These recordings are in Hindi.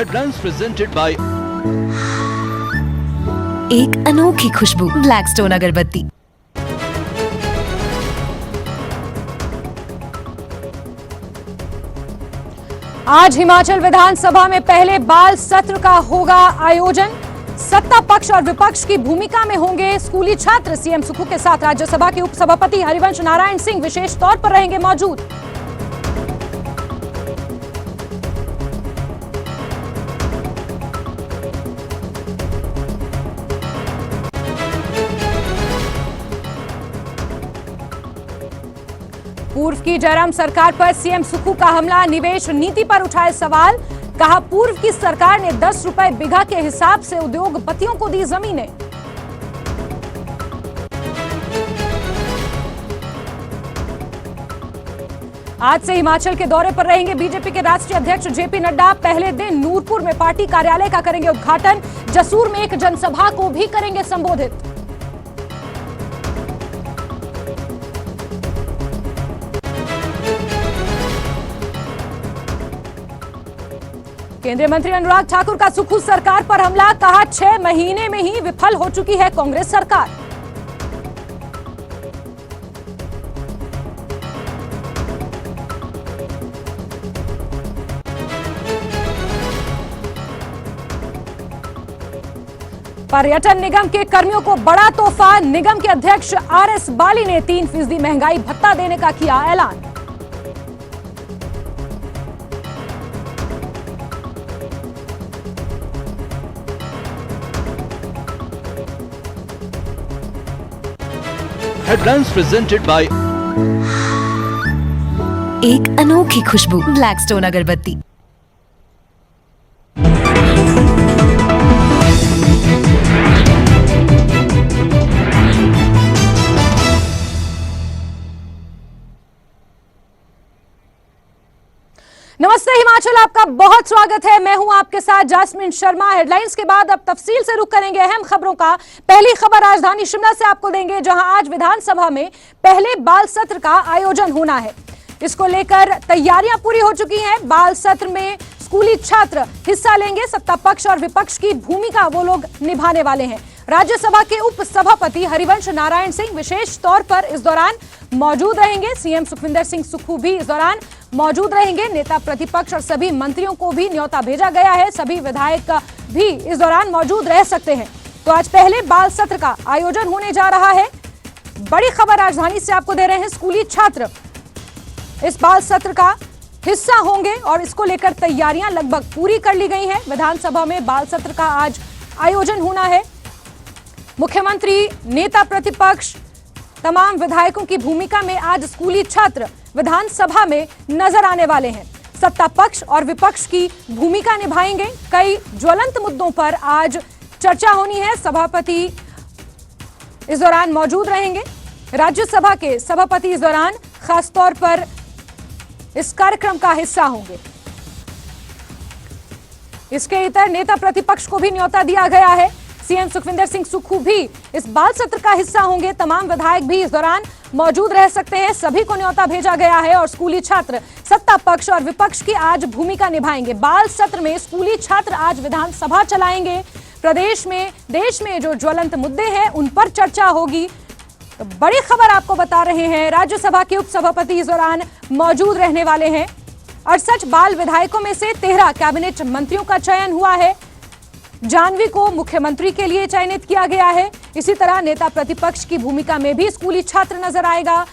Headlines presented by एक अनोखी खुशबू ब्लैकस्टोन अगरबत्ती। आज हिमाचल विधानसभा में पहले बाल सत्र का होगा आयोजन। सत्ता पक्ष और विपक्ष की भूमिका में होंगे स्कूली छात्र। सीएम सुक्खू के साथ राज्यसभा के उपसभापति हरिवंश नारायण सिंह विशेष तौर पर रहेंगे मौजूद। पूर्व की जयराम सरकार पर सीएम सुक्खू का हमला, निवेश नीति पर उठाए सवाल। कहा पूर्व की सरकार ने 10 रुपए बीघा के हिसाब से उद्योगपतियों को दी जमीनें। आज से हिमाचल के दौरे पर रहेंगे बीजेपी के राष्ट्रीय अध्यक्ष जेपी नड्डा। पहले दिन नूरपुर में पार्टी कार्यालय का करेंगे उद्घाटन। जसूर में एक जनसभा को भी करेंगे संबोधित। केंद्रीय मंत्री अनुराग ठाकुर का सुक्खू सरकार पर हमला। कहा 6 महीने में ही विफल हो चुकी है कांग्रेस सरकार। पर्यटन निगम के कर्मियों को बड़ा तोहफा। निगम के अध्यक्ष आरएस बाली ने 3% महंगाई भत्ता देने का किया ऐलान। Headlines presented by एक अनोखी खुशबू ब्लैकस्टोन अगरबत्ती। नमस्ते हिमाचल, आपका बहुत स्वागत है। मैं हूं आपके साथ जास्मिन शर्मा। हेडलाइंस के बाद अब तफसील से रुख करेंगे अहम खबरों का। पहली खबर राजधानी शिमला से आपको देंगे, जहां आज विधानसभा में पहले बाल सत्र का आयोजन होना है। इसको लेकर तैयारियां पूरी हो चुकी हैं। बाल सत्र में स्कूली छात्र हिस्सा लेंगे। सत्ता पक्ष और विपक्ष की भूमिका वो लोग निभाने वाले हैं। राज्यसभा के उपसभापति हरिवंश नारायण सिंह विशेष तौर पर इस दौरान मौजूद रहेंगे। सीएम सुखविंदर सिंह सुक्खू भी इस दौरान मौजूद रहेंगे। नेता प्रतिपक्ष और सभी मंत्रियों को भी न्योता भेजा गया है। सभी विधायक भी इस दौरान मौजूद रह सकते हैं। तो आज पहले बाल सत्र का आयोजन होने जा रहा है। बड़ी खबर राजधानी से आपको दे रहे हैं। स्कूली छात्र इस बाल सत्र का हिस्सा होंगे और इसको लेकर तैयारियां लगभग पूरी कर ली गई हैं। विधानसभा में बाल सत्र का आज आयोजन होना है। मुख्यमंत्री, नेता प्रतिपक्ष, तमाम विधायकों की भूमिका में आज स्कूली छात्र विधानसभा में नजर आने वाले हैं। सत्ता पक्ष और विपक्ष की भूमिका निभाएंगे। कई ज्वलंत मुद्दों पर आज चर्चा होनी है। सभापति इस दौरान मौजूद रहेंगे। राज्यसभा के सभापति इस दौरान खासतौर पर इस कार्यक्रम का हिस्सा होंगे। इसके इतर नेता प्रतिपक्ष को भी न्योता दिया गया है। सीएम सुखविंदर सिंह सुक्खू भी इस बाल सत्र का हिस्सा होंगे। तमाम विधायक भी इस दौरान मौजूद रह सकते हैं। सभी को न्योता भेजा गया है और स्कूली छात्र सत्ता पक्ष और विपक्ष की आज भूमिका निभाएंगे। बाल सत्र में स्कूली छात्र आज विधानसभा चलाएंगे। प्रदेश में, देश में जो ज्वलंत मुद्दे हैं उन पर चर्चा होगी। तो बड़ी खबर आपको बता रहे हैं, राज्यसभा के उपसभापति इस दौरान मौजूद रहने वाले हैं। 68 बाल विधायकों में से 13 कैबिनेट मंत्रियों का चयन हुआ है। जानवी को मुख्यमंत्री के लिए चयनित किया गया है। इसी तरह नेता प्रतिपक्ष की भूमिका में भी स्कूली छात्र नजर आएगा।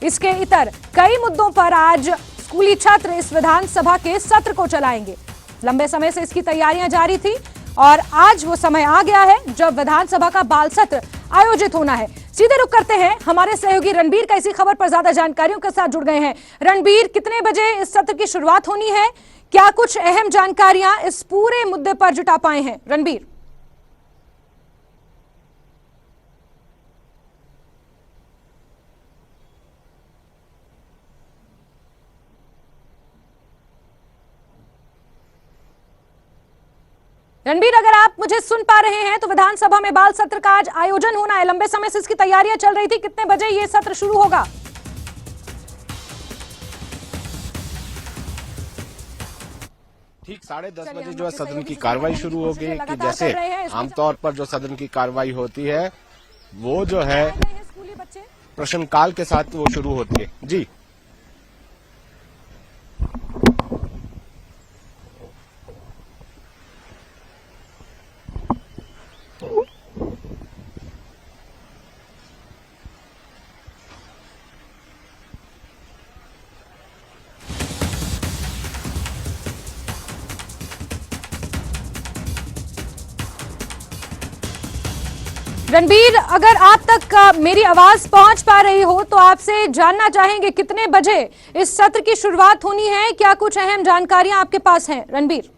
इसके इतर कई मुद्दों पर आज स्कूली छात्र इस विधानसभा के सत्र को चलाएंगे। लंबे समय से इसकी तैयारियां जारी थी और आज वो समय आ गया है जब विधानसभा का बाल सत्र आयोजित होना है। सीधे रुख करते हैं, हमारे सहयोगी रणबीर का इसी खबर पर ज्यादा जानकारियों के साथ जुड़ गए हैं। रणबीर, कितने बजे इस सत्र की शुरुआत होनी है? क्या कुछ अहम जानकारियां इस पूरे मुद्दे पर जुटा पाए हैं रणबीर? रणबीर, अगर आप मुझे सुन पा रहे हैं तो विधानसभा में बाल सत्र का आज आयोजन होना है। लंबे समय से इसकी तैयारियां चल रही थी। कितने बजे ये सत्र शुरू होगा? ठीक 10:30 चलिए, बजे हम जो है आपके सदन सहयोगी की से कार्रवाई संपर्क शुरू करने हो की गई कोशिश कि लगातार जैसे कर रहे हैं। इसमें आमतौर पर जो सदन की कार्रवाई होती है वो जो है आए गए हैं स्कूली बच्चे। प्रश्नकाल के साथ वो शुरू होती है। जी रणबीर, अगर आप तक मेरी आवाज पहुंच पा रही हो तो आपसे जानना चाहेंगे कितने बजे इस सत्र की शुरुआत होनी है, क्या कुछ अहम जानकारियां आपके पास हैं रणबीर?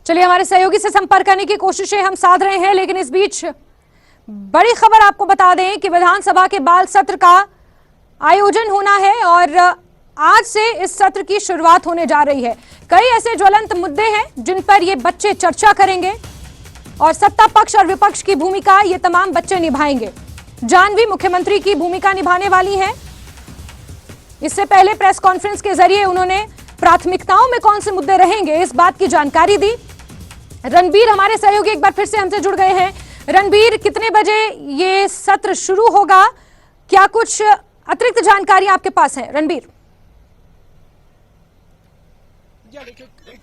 चलिए, हमारे सहयोगी से संपर्क करने की कोशिशें हम साध रहे हैं, लेकिन इस बीच बड़ी खबर आपको बता दें कि विधानसभा के बाल सत्र का आयोजन होना है और आज से इस सत्र की शुरुआत होने जा रही है। कई ऐसे ज्वलंत मुद्दे हैं जिन पर ये बच्चे चर्चा करेंगे और सत्ता पक्ष और विपक्ष की भूमिका ये तमाम बच्चे निभाएंगे। जाह्नवी मुख्यमंत्री की भूमिका निभाने वाली हैं। इससे पहले प्रेस कॉन्फ्रेंस के जरिए उन्होंने प्राथमिकताओं में कौन से मुद्दे रहेंगे इस बात की जानकारी दी। रणबीर, हमारे सहयोगी एक बार फिर से हमसे जुड़ गए हैं। रणबीर, कितने बजे ये सत्र शुरू होगा, क्या कुछ अतिरिक्त जानकारी आपके पास है रणबीर?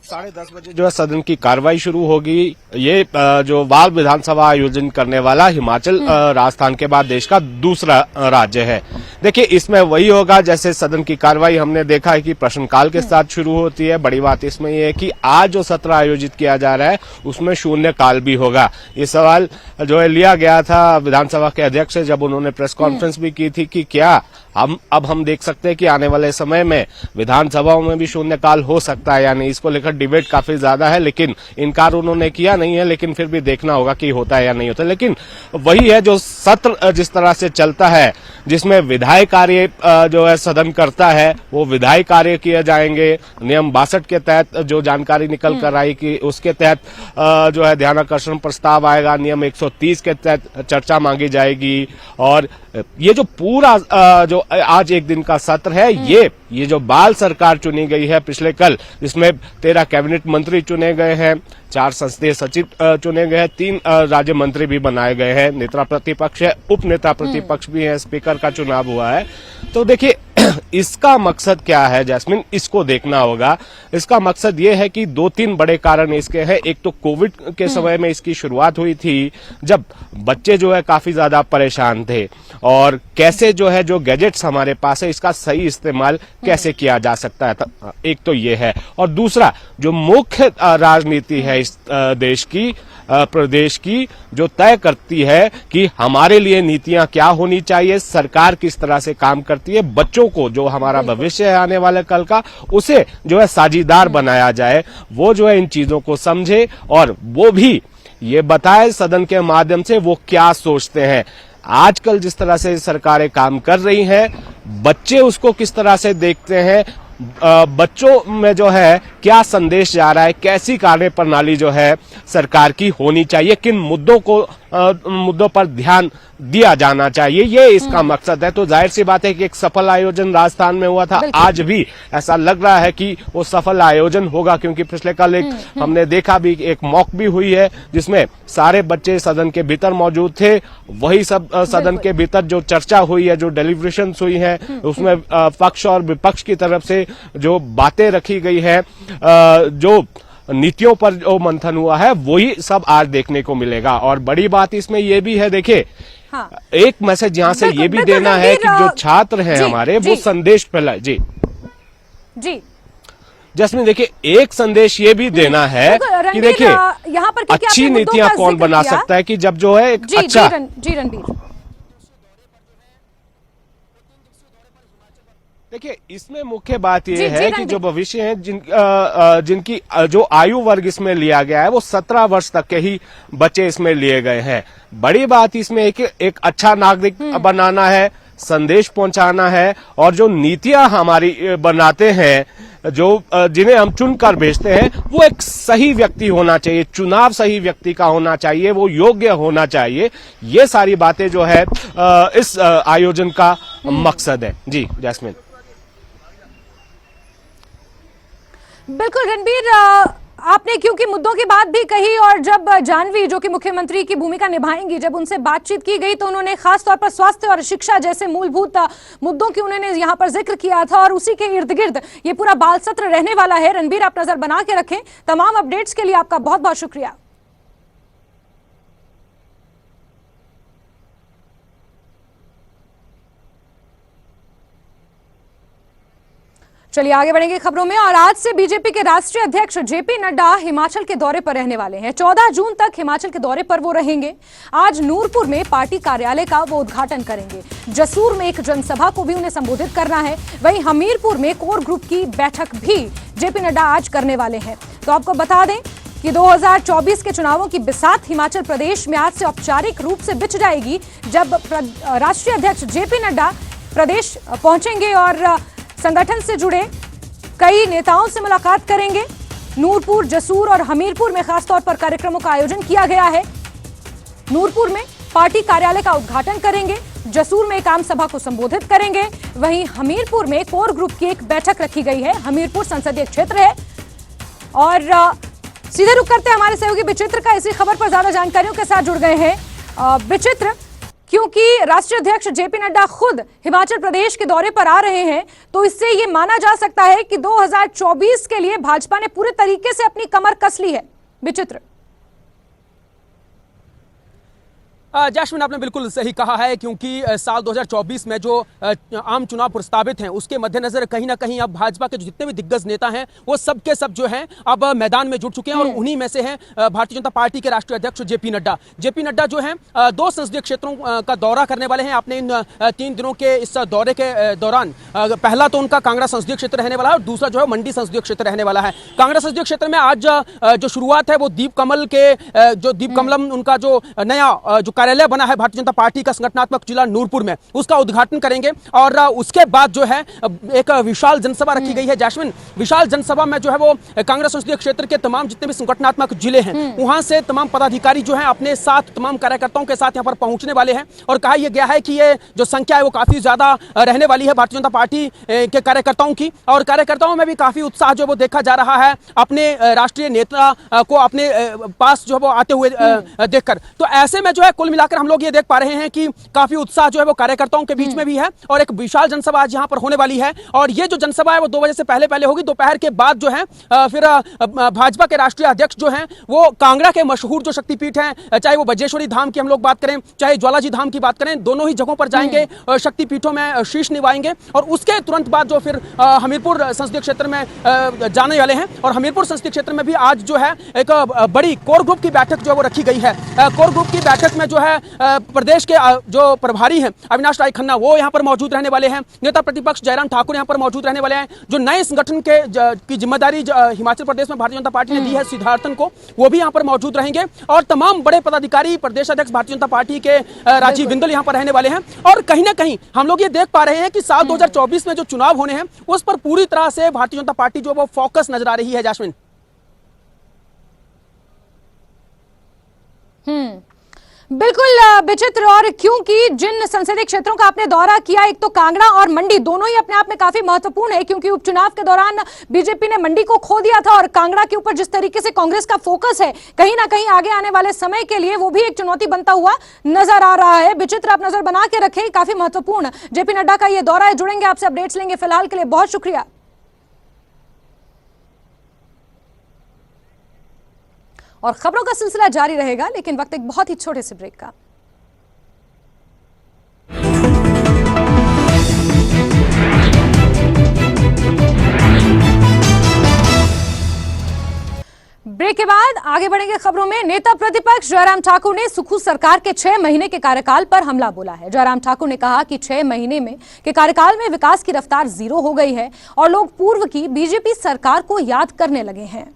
10:30 बजे जो है सदन की कार्रवाई शुरू होगी। ये जो बाल विधानसभा आयोजन करने वाला हिमाचल राजस्थान के बाद देश का दूसरा राज्य है। देखिए, इसमें वही होगा जैसे सदन की कार्रवाई हमने देखा है कि प्रश्नकाल के साथ शुरू होती है। बड़ी बात इसमें यह है कि आज जो सत्र आयोजित किया जा रहा है उसमें शून्य काल भी होगा। ये सवाल जो है लिया गया था विधानसभा के अध्यक्ष से जब उन्होंने प्रेस कॉन्फ्रेंस भी की थी कि क्या हम देख सकते हैं कि आने वाले समय में विधानसभाओं में भी शून्यकाल हो सकता है या नहीं। इसको लेकर डिबेट काफी ज्यादा है, लेकिन इनकार उन्होंने किया नहीं है। लेकिन फिर भी देखना होगा कि होता है या नहीं होता। लेकिन वही है जो सत्र जिस तरह से चलता है, जिसमें विधायी कार्य जो है सदन करता है वो विधायी कार्य किए जाएंगे। नियम 62 के तहत जो जानकारी निकल कर आई कि उसके तहत जो है ध्यानाकर्षण प्रस्ताव आएगा। नियम 130 के तहत चर्चा मांगी जाएगी। और ये जो पूरा जो आज एक दिन का सत्र है, ये जो बाल सरकार चुनी गई है पिछले कल, जिसमें 13 कैबिनेट मंत्री चुने गए हैं, 4 संसदीय सचिव चुने गए हैं, 3 राज्य मंत्री भी बनाए गए हैं, नेता प्रतिपक्ष है, उप नेता प्रतिपक्ष भी है, स्पीकर का चुनाव हुआ है। तो देखिए इसका मकसद क्या है जैस्मिन, इसको देखना होगा। इसका मकसद ये है कि 2-3 बड़े कारण इसके हैं। एक तो कोविड के समय में इसकी शुरुआत हुई थी जब बच्चे जो है काफी ज्यादा परेशान थे और कैसे जो है जो गैजेट्स हमारे पास है इसका सही इस्तेमाल कैसे किया जा सकता है। एक तो ये है। और दूसरा जो मुख्य राजनीति है इस देश की प्रदेश की, जो तय करती है कि हमारे लिए नीतियां क्या होनी चाहिए, सरकार किस तरह से काम करती है, बच्चों को जो हमारा भविष्य है आने वाले कल का उसे जो है साझीदार बनाया जाए, वो जो है इन चीजों को समझे और वो भी ये बताए सदन के माध्यम से वो क्या सोचते हैं। आजकल जिस तरह से सरकारें काम कर रही हैं, बच्चे उसको किस तरह से देखते हैं, बच्चों में जो है क्या संदेश जा रहा है, कैसी कार्य प्रणाली जो है सरकार की होनी चाहिए, किन मुद्दों पर ध्यान दिया जाना चाहिए, ये इसका मकसद है। तो जाहिर सी बात है कि एक सफल आयोजन राजस्थान में हुआ था। आज भी ऐसा लग रहा है कि वो सफल आयोजन होगा, क्योंकि पिछले कल एक हमने देखा भी, एक मॉक भी हुई है जिसमें सारे बच्चे सदन के भीतर मौजूद थे। वही सब सदन के भीतर जो चर्चा हुई है, जो डेलिब्रेशन हुई है, उसमें पक्ष और विपक्ष की तरफ से जो बातें रखी गई है, जो नीतियों पर जो मंथन हुआ है, वही सब आज देखने को मिलेगा। और बड़ी बात इसमें यह भी है, देखिए हाँ। एक मैसेज यहां से ये भी देना है कि जो छात्र हैं हमारे वो संदेश फैलाए। जी जैस्मिन, देखिए एक संदेश ये भी देना है कि देखिए यहाँ पर अच्छी नीतियां कौन बना सकता है कि जब जो है एक अच्छा जी रणबीर देखिए, इसमें मुख्य बात जी, यह जी, है कि रणदीप। जो भविष्य है जिनकी जो आयु वर्ग इसमें लिया गया है वो 17 वर्ष तक के ही बच्चे इसमें लिए गए हैं। बड़ी बात इसमें एक अच्छा नागरिक बनाना है, संदेश पहुंचाना है, और जो नीतियां हमारी बनाते हैं, जो जिन्हें हम चुनकर भेजते हैं, वो एक सही व्यक्ति होना चाहिए, चुनाव सही व्यक्ति का होना चाहिए, वो योग्य होना चाहिए। ये सारी बातें जो है इस आयोजन का मकसद है। जी जैस्मिन। बिल्कुल रणबीर, आपने क्योंकि मुद्दों की बात भी कही, और जब जाह्नवी जो कि मुख्यमंत्री की भूमिका निभाएंगी, जब उनसे बातचीत की गई तो उन्होंने खास तौर पर स्वास्थ्य और शिक्षा जैसे मूलभूत मुद्दों की उन्होंने यहां पर जिक्र किया था, और उसी के इर्द गिर्द ये पूरा बाल सत्र रहने वाला है। रणबीर, आप नजर बना के रखें। तमाम अपडेट्स के लिए आपका बहुत बहुत शुक्रिया। चलिए आगे बढ़ेंगे खबरों में, और आज से बीजेपी के राष्ट्रीय अध्यक्ष जेपी नड्डा हिमाचल के दौरे पर रहने वाले हैं। 14 जून तक हिमाचल के दौरे पर वो रहेंगे। आज नूरपुर में पार्टी कार्यालय का वो उद्घाटन करेंगे। जसूर में एक जनसभा को भी उन्हें संबोधित करना है। वहीं हमीरपुर में कोर ग्रुप की बैठक भी जेपी नड्डा आज करने वाले हैं। तो आपको बता दें कि 2024 के चुनावों की बिसात हिमाचल प्रदेश में आज से औपचारिक रूप से बिछ जाएगी, जब राष्ट्रीय अध्यक्ष जेपी नड्डा प्रदेश पहुंचेंगे और संगठन से जुड़े कई नेताओं से मुलाकात करेंगे। नूरपुर, जसूर और हमीरपुर में खासतौर पर कार्यक्रमों का आयोजन किया गया है। नूरपुर में पार्टी कार्यालय का उद्घाटन करेंगे, जसूर में एक आम सभा को संबोधित करेंगे, वहीं हमीरपुर में कोर ग्रुप की एक बैठक रखी गई है। हमीरपुर संसदीय क्षेत्र है। और सीधे रुक करते हैं हमारे सहयोगी विचित्र का, इसी खबर पर ज्यादा जानकारियों के साथ जुड़ गए हैं विचित्र। क्योंकि राष्ट्रीय अध्यक्ष जेपी नड्डा खुद हिमाचल प्रदेश के दौरे पर आ रहे हैं, तो इससे ये माना जा सकता है कि 2024 के लिए भाजपा ने पूरे तरीके से अपनी कमर कस ली है। विचित्र। जैस्मिन, आपने बिल्कुल सही कहा है, क्योंकि साल 2024 में जो आम चुनाव प्रस्तावित हैं उसके मद्देनजर कहीं ना कहीं अब भाजपा के जितने भी दिग्गज नेता हैं वो सब के सब जो हैं अब मैदान में जुट चुके हैं, और उन्हीं में से हैं भारतीय जनता पार्टी के राष्ट्रीय अध्यक्ष जेपी नड्डा। जेपी नड्डा जो हैं 2 संसदीय क्षेत्रों का दौरा करने वाले हैं अपने इन 3 दिनों के इस दौरे के दौरान। पहला तो उनका कांगड़ा संसदीय क्षेत्र रहने वाला है, और दूसरा जो है मंडी संसदीय क्षेत्र रहने वाला है। कांगड़ा संसदीय क्षेत्र में आज जो शुरुआत है वो दीप कमलम उनका जो नया जो कार्यालय बना है भारतीय जनता पार्टी का संगठनात्मक जिला नूरपुर में, उसका उद्घाटन करेंगे। और उसके बाद जो है एक विशाल जनसभा रखी गई है। जैस्मिन, विशाल जनसभा में जो है वो कांग्रेस संसदीय क्षेत्र के तमाम जितने भी संगठनात्मक जिले हैं वहां से तमाम पदाधिकारी जो है अपने साथ तमाम कार्यकर्ताओं के साथ यहां पर पहुंचने वाले हैं। और कहा यह गया है कि ये जो संख्या है वो काफी ज्यादा रहने वाली है भारतीय जनता पार्टी के कार्यकर्ताओं की, और कार्यकर्ताओं में भी काफी उत्साह जो वो देखा जा रहा है अपने राष्ट्रीय नेता को अपने पास जो है वो आते हुए देखकर। तो ऐसे में जो है कुल मिलाकर हम लोग ये देख पा रहे हैं कि काफी उत्साह जो है वो कार्यकर्ताओं के बीच में भी है, और एक विशाल जनसभा आज यहां पर होने वाली है। और ये जो जनसभा है वो 2 बजे से पहले होगी। दोपहर के बाद जो है फिर भाजपा के राष्ट्रीय अध्यक्ष जो हैं वो कांगड़ा के मशहूर जो शक्तिपीठ हैं, चाहे वो बजेश्वरी धाम की हम लोग बात करें, चाहे ज्वालाजी धाम की बात करें, दोनों ही जगहों पर जाएंगे, शक्तिपीठों में शीश निभाएंगे, और उसके तुरंत बाद जो फिर हमीरपुर संसदीय क्षेत्र में जाने वाले हैं। और हमीरपुर संसदीय क्षेत्र में भी आज जो है एक बड़ी कोर ग्रुप की बैठक जो है वो रखी गई है। कोर ग्रुप की बैठक में जो है प्रदेश के जो प्रभारी हैं अविनाश राय खन्ना वो यहां पर मौजूद रहने वाले हैं। नेता प्रतिपक्ष जयराम ठाकुर यहां पर मौजूद रहने वाले हैं। जो नए संगठन की जिम्मेदारी हिमाचल प्रदेश में भारतीय जनता पार्टी ने दी है सिद्धार्थन को, वो भी यहां पर मौजूद रहेंगे। और तमाम बड़े पदाधिकारी प्रदेश अध्यक्ष भारतीय जनता पार्टी के राजीव बिंदल यहां पर रहने वाले हैं। और कहीं ना कहीं हम लोग ये देख पा रहे हैं कि साल 2024 में जो चुनाव होने हैं उस पर पूरी तरह से भारतीय जनता पार्टी जो वो फोकस नजर आ रही है। जैस्मिन, बिल्कुल विचित्र। और क्योंकि जिन संसदीय क्षेत्रों का आपने दौरा किया, एक तो कांगड़ा और मंडी, दोनों ही अपने आप में काफी महत्वपूर्ण है, क्योंकि उपचुनाव के दौरान बीजेपी ने मंडी को खो दिया था, और कांगड़ा के ऊपर जिस तरीके से कांग्रेस का फोकस है, कहीं ना कहीं आगे आने वाले समय के लिए वो भी एक चुनौती बनता हुआ नजर आ रहा है। विचित्र, आप नजर बना के रखें, काफी महत्वपूर्ण जेपी नड्डा का ये दौरा है। जुड़ेंगे आपसे, अपडेट्स लेंगे। फिलहाल के लिए बहुत शुक्रिया। और खबरों का सिलसिला जारी रहेगा, लेकिन वक्त एक बहुत ही छोटे से ब्रेक का। ब्रेक के बाद आगे बढ़ेंगे खबरों में। नेता प्रतिपक्ष जयराम ठाकुर ने सुक्खू सरकार के 6 महीने के कार्यकाल पर हमला बोला है। जयराम ठाकुर ने कहा कि 6 महीने में के कार्यकाल में विकास की रफ्तार 0 हो गई है और लोग पूर्व की बीजेपी सरकार को याद करने लगे हैं।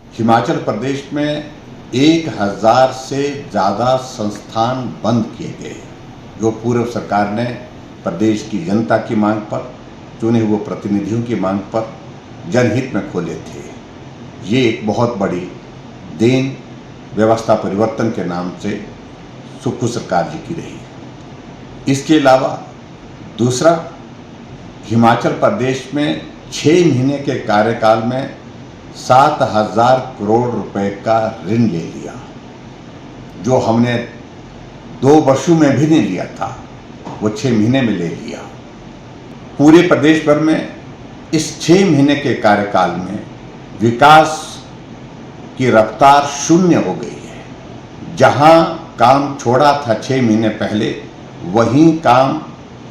हिमाचल प्रदेश में 1000 से ज्यादा संस्थान बंद किए गए, जो पूर्व सरकार ने प्रदेश की जनता की मांग पर, चुने हुए प्रतिनिधियों की मांग पर जनहित में खोले थे। ये एक बहुत बड़ी देन व्यवस्था परिवर्तन के नाम से सुक्खू सरकार जी की रही। इसके अलावा दूसरा, हिमाचल प्रदेश में 6 महीने के कार्यकाल में 7000 करोड़ रुपए का ऋण ले लिया, जो हमने 2 वर्षों में भी नहीं लिया था, वो 6 महीने में ले लिया। पूरे प्रदेश भर में इस 6 महीने के कार्यकाल में विकास की रफ्तार 0 हो गई है। जहां काम छोड़ा था 6 महीने पहले, वहीं काम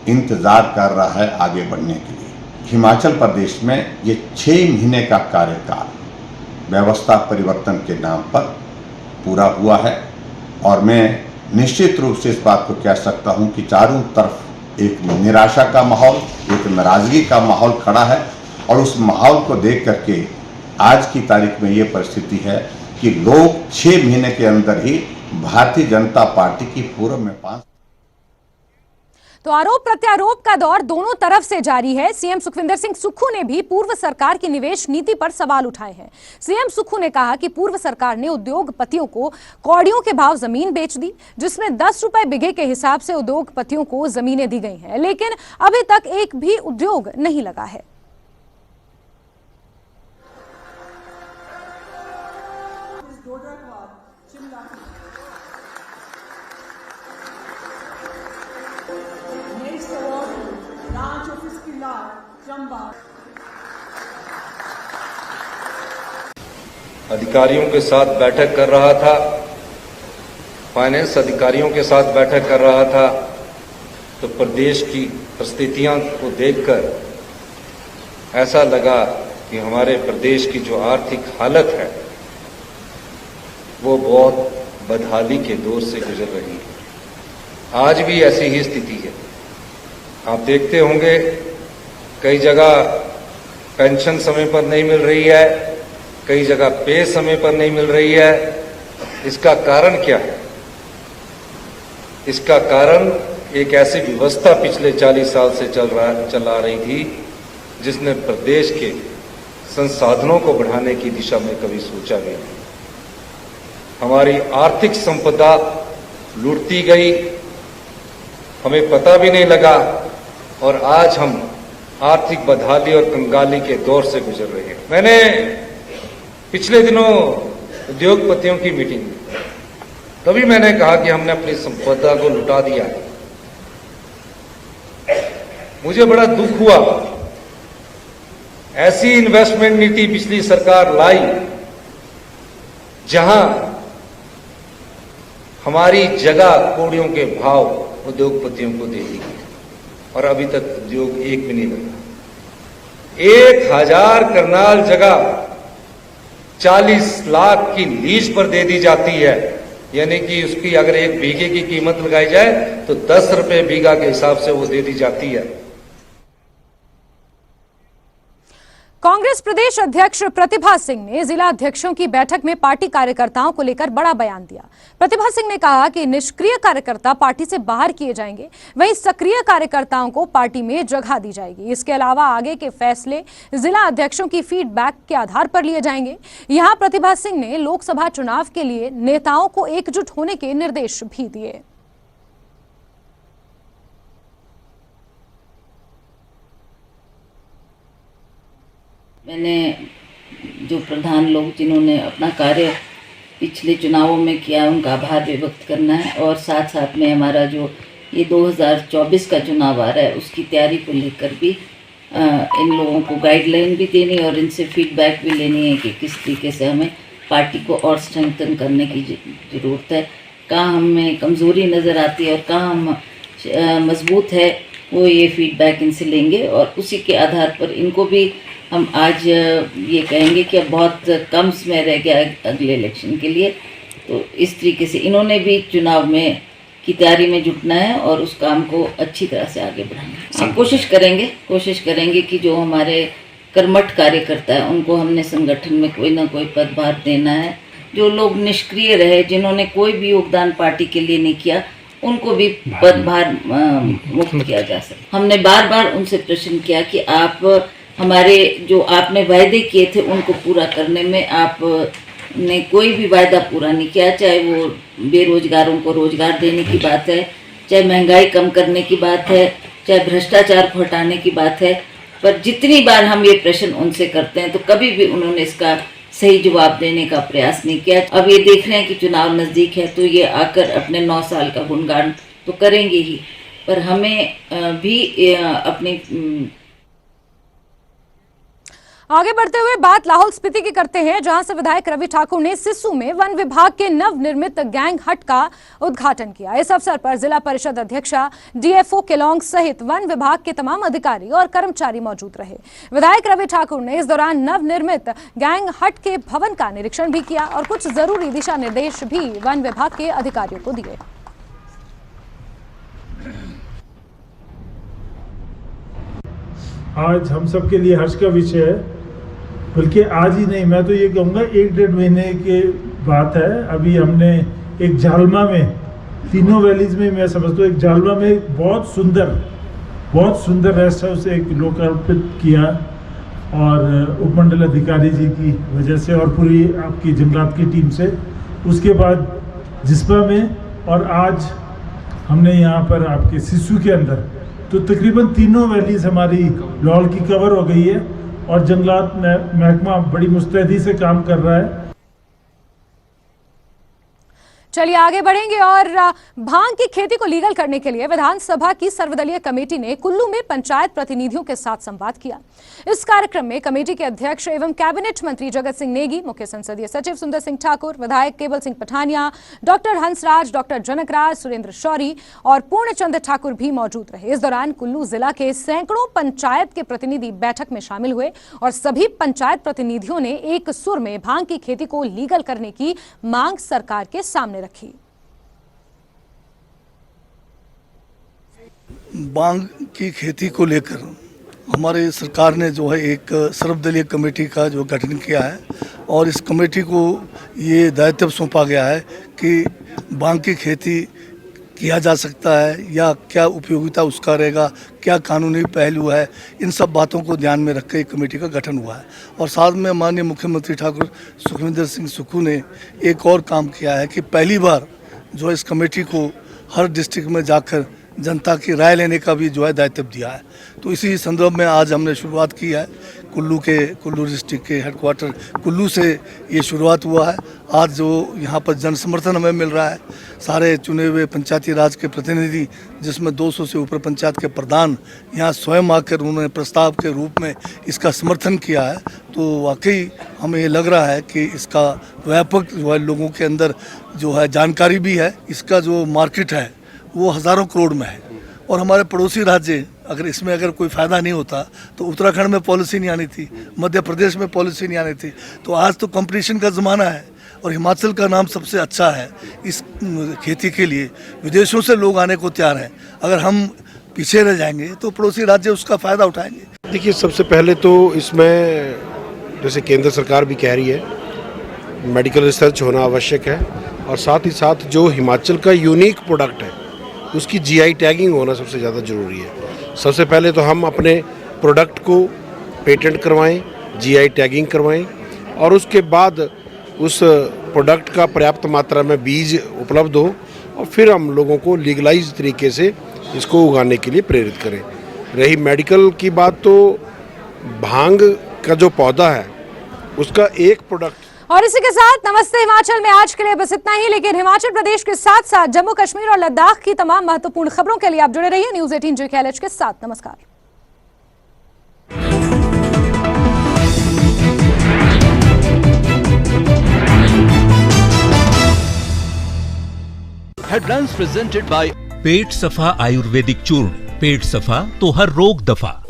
इंतजार कर रहा है आगे बढ़ने के लिए। हिमाचल प्रदेश में ये 6 महीने का कार्यकाल व्यवस्था परिवर्तन के नाम पर पूरा हुआ है और मैं निश्चित रूप से इस बात को कह सकता हूं कि चारों तरफ एक निराशा का माहौल, एक नाराजगी का माहौल खड़ा है और उस माहौल को देख करके आज की तारीख में ये परिस्थिति है कि लोग 6 महीने के अंदर ही भारतीय जनता पार्टी की पूर्व में 5। तो आरोप प्रत्यारोप का दौर दोनों तरफ से जारी है। सीएम सुखविंदर सिंह सुक्खू ने भी पूर्व सरकार की निवेश नीति पर सवाल उठाए हैं। सीएम सुक्खू ने कहा कि पूर्व सरकार ने उद्योगपतियों को कौड़ियों के भाव जमीन बेच दी, जिसमें 10 रुपए बिघे के हिसाब से उद्योगपतियों को जमीनें दी गई हैं, लेकिन अभी तक एक भी उद्योग नहीं लगा है। अधिकारियों के साथ बैठक कर रहा था, फाइनेंस अधिकारियों के साथ बैठक कर रहा था, तो प्रदेश की परिस्थितियां को देखकर ऐसा लगा कि हमारे प्रदेश की जो आर्थिक हालत है वो बहुत बदहाली के दौर से गुजर रही है। आज भी ऐसी ही स्थिति है। आप देखते होंगे कई जगह पेंशन समय पर नहीं मिल रही है, कई जगह पे समय पर नहीं मिल रही है। इसका कारण क्या है? इसका कारण एक ऐसी व्यवस्था पिछले 40 साल से चला रही थी जिसने प्रदेश के संसाधनों को बढ़ाने की दिशा में कभी सोचा भी नहीं। हमारी आर्थिक संपदा लूटती गई, हमें पता भी नहीं लगा और आज हम आर्थिक बदहाली और कंगाली के दौर से गुजर रहे हैं। मैंने पिछले दिनों उद्योगपतियों की मीटिंग में तभी मैंने कहा कि हमने अपनी संपदा को लुटा दिया है। मुझे बड़ा दुख हुआ। ऐसी इन्वेस्टमेंट नीति पिछली सरकार लाई जहां हमारी जगह कौड़ियों के भाव उद्योगपतियों को दे दी गई और अभी तक उद्योग एक भी नहीं लगा। 1000 करनाल जगह 40 लाख की लीज पर दे दी जाती है, यानी कि उसकी अगर 1 बीघे की कीमत लगाई जाए तो 10 रुपए बीघा के हिसाब से वो दे दी जाती है। कांग्रेस प्रदेश अध्यक्ष प्रतिभा सिंह ने जिला अध्यक्षों की बैठक में पार्टी कार्यकर्ताओं को लेकर बड़ा बयान दिया। प्रतिभा सिंह ने कहा कि निष्क्रिय कार्यकर्ता पार्टी से बाहर किए जाएंगे, वहीं सक्रिय कार्यकर्ताओं को पार्टी में जगह दी जाएगी। इसके अलावा आगे के फैसले जिला अध्यक्षों की फीडबैक के आधार पर लिए जाएंगे। यहां प्रतिभा सिंह ने लोकसभा चुनाव के लिए नेताओं को एकजुट होने के निर्देश भी दिए। मैंने जो प्रधान लोग जिन्होंने अपना कार्य पिछले चुनावों में किया उनका आभार भी व्यक्त करना है और साथ साथ में हमारा जो ये 2024 का चुनाव आ रहा है उसकी तैयारी को लेकर भी इन लोगों को गाइडलाइन भी देनी और इनसे फीडबैक भी लेनी है कि किस तरीके से हमें पार्टी को और स्ट्रेंथन करने की ज़रूरत है, कहाँ हमें कमज़ोरी नज़र आती है और कहाँ हम मजबूत है, वो ये फीडबैक इनसे लेंगे और उसी के आधार पर इनको भी हम आज ये कहेंगे कि अब बहुत कम समय रह गया अगले इलेक्शन के लिए। तो इस तरीके से इन्होंने भी चुनाव में की तैयारी में जुटना है और उस काम को अच्छी तरह से आगे बढ़ाना है। हम कोशिश करेंगे कि जो हमारे कर्मठ कार्यकर्ता है उनको हमने संगठन में कोई ना कोई पदभार देना है। जो लोग निष्क्रिय रहे, जिन्होंने कोई भी योगदान पार्टी के लिए नहीं किया, उनको भी पदभार मुक्त किया जा सके। हमने बार बार उनसे प्रश्न किया कि आप हमारे जो आपने वायदे किए थे उनको पूरा करने में आपने कोई भी वायदा पूरा नहीं किया, चाहे वो बेरोजगारों को रोजगार देने की बात है, चाहे महंगाई कम करने की बात है, चाहे भ्रष्टाचार को हटाने की बात है। पर जितनी बार हम ये प्रश्न उनसे करते हैं तो कभी भी उन्होंने इसका सही जवाब देने का प्रयास नहीं किया। अब ये देख रहे हैं कि चुनाव नज़दीक है तो ये आकर अपने 9 साल का गुणगान तो करेंगे ही, पर हमें भी अपनी आगे बढ़ते हुए बात लाहौल स्पीति की करते हैं, जहां से विधायक रवि ठाकुर ने सिस्सू में वन विभाग के नवनिर्मित गैंग हट का उद्घाटन किया। इस अवसर पर जिला परिषद अध्यक्षा डीएफओ केलोंग सहित वन विभाग के तमाम अधिकारी और कर्मचारी मौजूद रहे। विधायक रवि ठाकुर ने इस दौरान नवनिर्मित गैंग हट के भवन का निरीक्षण भी किया और कुछ जरूरी दिशा निर्देश भी वन विभाग के अधिकारियों को दिए। आज हम सब के लिए हर्ष का विषय है, बल्कि आज ही नहीं, मैं तो ये कहूँगा 1-1.5 महीने की बात है। अभी हमने एक जालमा में, तीनों वैलीज में मैं समझता हूँ, एक जालमा में बहुत सुंदर रेस्ट हाउस एक लोकार्पित किया और उपमंडल अधिकारी जी की वजह से और पूरी आपकी जंगलात की टीम से। उसके बाद जिस्पा में और आज हमने यहाँ पर आपके सिस्सू के अंदर, तो तकरीबन तीनों वैलीज हमारी लाहौल की कवर हो गई है और जंगलात महकमा बड़ी मुस्तैदी से काम कर रहा है। चलिए आगे बढ़ेंगे और भांग की खेती को लीगल करने के लिए विधानसभा की सर्वदलीय कमेटी ने कुल्लू में पंचायत प्रतिनिधियों के साथ संवाद किया। इस कार्यक्रम में कमेटी के अध्यक्ष एवं कैबिनेट मंत्री जगत सिंह नेगी, मुख्य संसदीय सचिव सुंदर सिंह ठाकुर, विधायक केवल सिंह पठानिया, डॉक्टर हंसराज, डॉक्टर जनकराज, सुरेंद्र शौरी और पूर्णचंद ठाकुर भी मौजूद रहे। इस दौरान कुल्लू जिला के सैकड़ों पंचायत के प्रतिनिधि बैठक में शामिल हुए और सभी पंचायत प्रतिनिधियों ने एक सुर में भांग की खेती को लीगल करने की मांग सरकार के सामने रखी। भांग की खेती को लेकर हमारे सरकार ने जो है एक सर्वदलीय कमेटी का जो गठन किया है और इस कमेटी को ये दायित्व सौंपा गया है कि भांग की खेती किया जा सकता है या क्या उपयोगिता उसका रहेगा, क्या कानूनी पहलू है, इन सब बातों को ध्यान में रखकर एक कमेटी का गठन हुआ है। और साथ में माननीय मुख्यमंत्री ठाकुर सुखविंदर सिंह सुक्खू ने एक और काम किया है कि पहली बार जो इस कमेटी को हर डिस्ट्रिक्ट में जाकर जनता की राय लेने का भी जो है दायित्व दिया है। तो इसी संदर्भ में आज हमने शुरुआत की है कुल्लू डिस्ट्रिक्ट के हेडक्वार्टर कुल्लू से ये शुरुआत हुआ है। आज जो यहाँ पर जन समर्थन हमें मिल रहा है, सारे चुने हुए पंचायती राज के प्रतिनिधि जिसमें 200 से ऊपर पंचायत के प्रधान यहाँ स्वयं आकर उन्होंने प्रस्ताव के रूप में इसका समर्थन किया है। तो वाकई हमें ये लग रहा है कि इसका व्यापक जो है लोगों के अंदर जो है जानकारी भी है। इसका जो मार्केट है वो हज़ारों करोड़ में है और हमारे पड़ोसी राज्य अगर कोई फ़ायदा नहीं होता तो उत्तराखंड में पॉलिसी नहीं आनी थी, मध्य प्रदेश में पॉलिसी नहीं आनी थी। तो आज तो कंपटीशन का ज़माना है और हिमाचल का नाम सबसे अच्छा है इस खेती के लिए। विदेशों से लोग आने को तैयार हैं। अगर हम पीछे रह जाएंगे तो पड़ोसी राज्य उसका फ़ायदा उठाएंगे। देखिए, सबसे पहले तो इसमें जैसे केंद्र सरकार भी कह रही है, मेडिकल रिसर्च होना आवश्यक है और साथ ही साथ जो हिमाचल का यूनिक प्रोडक्ट है उसकी जीआई टैगिंग होना सबसे ज़्यादा ज़रूरी है। सबसे पहले तो हम अपने प्रोडक्ट को पेटेंट करवाएं, जीआई टैगिंग करवाएं और उसके बाद उस प्रोडक्ट का पर्याप्त मात्रा में बीज उपलब्ध हो और फिर हम लोगों को लीगलाइज तरीके से इसको उगाने के लिए प्रेरित करें। रही मेडिकल की बात, तो भांग का जो पौधा है उसका एक प्रोडक्ट। और इसी के साथ नमस्ते हिमाचल में आज के लिए बस इतना ही, लेकिन हिमाचल प्रदेश के साथ साथ जम्मू कश्मीर और लद्दाख की तमाम महत्वपूर्ण खबरों के लिए आप जुड़े रहिए न्यूज़ 18 JKLH के साथ। नमस्कार। Headlines presented by पेट सफा आयुर्वेदिक चूर्ण, पेट सफा तो हर रोग दफा।